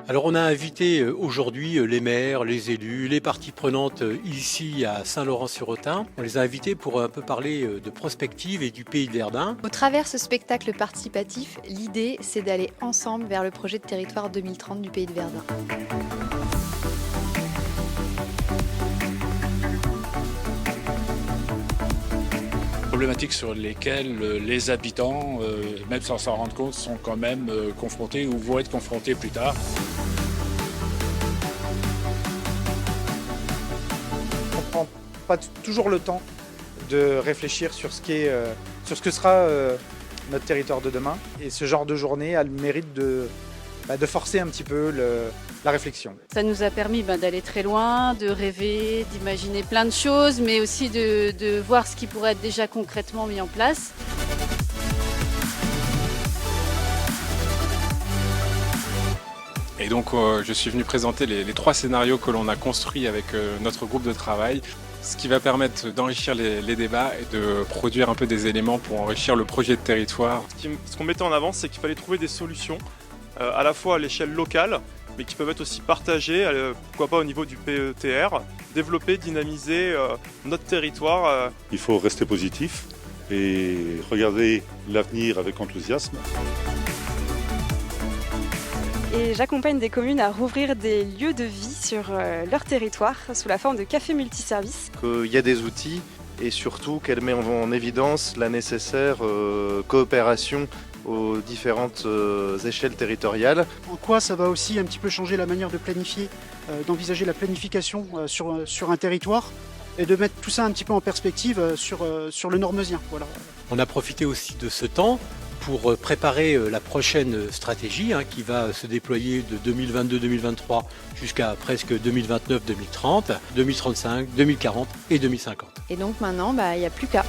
Alors on a invité aujourd'hui les maires, les élus, les parties prenantes ici à Saint-Laurent-sur-Autun. On les a invités pour un peu parler de prospective et du Pays de Verdun. Au travers ce spectacle participatif, l'idée c'est d'aller ensemble vers le projet de territoire 2030 du Pays de Verdun. Problématiques sur lesquelles les habitants, même sans s'en rendre compte, sont quand même confrontés ou vont être confrontés plus tard. On ne prend pas toujours le temps de réfléchir sur ce que sera notre territoire de demain. Et ce genre de journée a le mérite de forcer un petit peu la réflexion. Ça nous a permis d'aller très loin, de rêver, d'imaginer plein de choses, mais aussi de voir ce qui pourrait être déjà concrètement mis en place. Et donc je suis venu présenter les 3 scénarios que l'on a construits avec notre groupe de travail, ce qui va permettre d'enrichir les débats et de produire un peu des éléments pour enrichir le projet de territoire. Ce qu'on mettait en avant, c'est qu'il fallait trouver des solutions à la fois à l'échelle locale, mais qui peuvent être aussi partagées, pourquoi pas au niveau du PETR, développer, dynamiser notre territoire. Il faut rester positif et regarder l'avenir avec enthousiasme. Et j'accompagne des communes à rouvrir des lieux de vie sur leur territoire sous la forme de cafés multiservices. Il y a des outils et surtout qu'elle met en évidence la nécessaire coopération aux différentes échelles territoriales. En quoi ça va aussi un petit peu changer la manière de planifier, d'envisager la planification sur un territoire et de mettre tout ça un petit peu en perspective sur le Nord-Meusien. Voilà. On a profité aussi de ce temps pour préparer la prochaine stratégie qui va se déployer de 2022-2023 jusqu'à presque 2029-2030, 2035, 2040 et 2050. Et donc maintenant, il n'y a plus qu'à.